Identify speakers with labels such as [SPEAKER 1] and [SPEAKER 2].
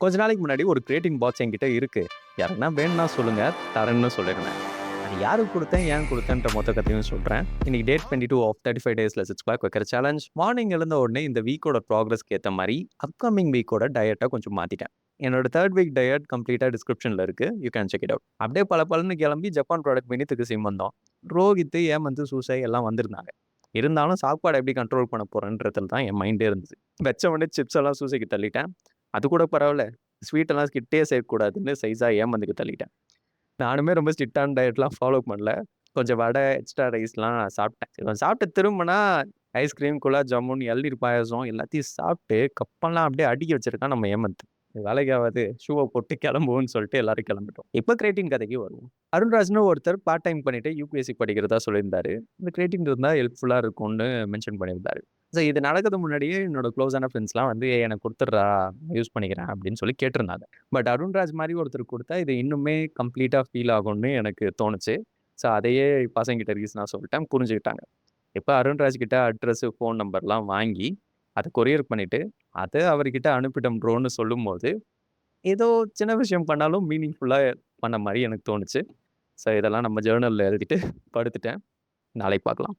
[SPEAKER 1] கொஞ்ச நாளைக்கு முன்னாடி ஒரு கிரியேட்டிங் பாக்ஸ் என்கிட்ட இருக்கு. யாருக்குன்னா வேணும்னா சொல்லுங்க, தரேன்னு சொல்லிருந்தேன். அது யாருக்கு குடுத்தேன், ஏன் குடுத்தேன்ற மொத்த கதையும் சொல்றேன். இன்னைக்கு டேட் 22 ஆஃப் 35 டேஸ்ல 6 பேக் வைக்கிற சேலஞ்ச். மார்னிங் எழுந்த உடனே இந்த வீக்கோட ப்ராக்ரஸ்க்கு ஏத்த மாரி அப்கமிங் வீக்கோட டயட்ட கொஞ்சம் மாத்திட்டேன். என்னோட 3 வீக் டயட் கம்ப்ளீட்டா டிஸ்கிரிப்ஷன்ல இருக்கு. You can check it out. அப்படியே பளபளன்னு கிளம்பி ஜப்பான் ப்ராடக்ட் வினித்துக்கு சிம் வந்தோம். ரோஹித், ஏமந்த், சூசை எல்லாம் வந்திருந்தாங்க. இருந்தாலும் சாப்பாட எப்படி கண்ட்ரோல் பண்ண போறேன்றதுல தான் என் மைண்டே இருந்துச்சு. வச்ச உடனே சிப்ஸ் எல்லாம் சூசைக்கு தள்ளிட்டேன். அது கூட பரவால்ல. ஸ்வீட் எல்லாம் கிட்டயே சேர்க்கக்கூடாதுன்னு சைஸா ஏமாந்துக்கு தள்ளிட்டேன். நானுமே ரொம்ப ஸ்ட்ரிக்ட்டான டயட்லாம் ஃபாலோ பண்ணல. கொஞ்சம் வடை, எக்ஸ்ட்ரா ரைஸ்லாம் சாப்பிட்டேன். இவன் சாப்பிட்டு திரும்புனா ஐஸ்கிரீம், குலாப் ஜாமுன், இளநீர் பாயாசம் எல்லாத்தையும் சாப்பிட்டு கப்பெல்லாம் அப்படியே அடுக்கி வச்சிருக்கான் நம்ம ஏமந்த். இது வேலைக்கு ஆவாது. ஷூவ போட்டு கிளம்புவோம்ன்னு சொல்லிட்டு எல்லாரும் கிளம்பிட்டோம். இப்ப கிரியேட்டின் கதைக்கு வருவோம். அருண்ராஜ்னு ஒருத்தர் பார்ட் டைம் பண்ணிட்டு யுபிஎஸ்சி படிக்கிறதா சொல்லியிருந்தாரு. இந்த கிரியேட்டின் இருந்தா ஹெல்ப்ஃபுல்லா இருக்கும்னு மென்ஷன் பண்ணியிருந்தாரு. இது நடக்கிறதுக்கு முன்னாடியே என்னோட க்ளோஸான ஃப்ரெண்ட்ஸ்லாம் வந்து "ஏய் எனக்கு குடுத்துட்றா, யூஸ் பண்ணிக்கிறேன்" அப்படின்னு சொல்லி கேட்டிருந்தாங்க. பட் அருண்ராஜ் மாரி ஒருத்தருக்கு குடுத்தா இது இன்னுமே கம்ப்ளீட்டா ஃபீல் ஆகும்னு எனக்கு தோணுச்சு. அதையே பசங்ககிட்ட ரீசனா சொல்லிட்டேன். புரிஞ்சுக்கிட்டாங்க. இப்ப அருண்ராஜ் கிட்ட அட்ரஸ், ஃபோன் நம்பர்லாம் வாங்கி, அத கொரியர் பண்ணிட்டு, அத அவர்கிட்ட அனுப்பிட்டோம் ப்ரோன்னு சொல்லும்போது, ஏதோ சின்ன விஷயம் பண்ணாலும் மீனிங்ஃபுல்லா பண்ண மாரி எனக்கு தோணுச்சு. இதெல்லாம் நம்ம ஜர்னல்ல எழுதிட்டு படுத்துட்டேன். நாளைக்கு பார்க்கலாம்.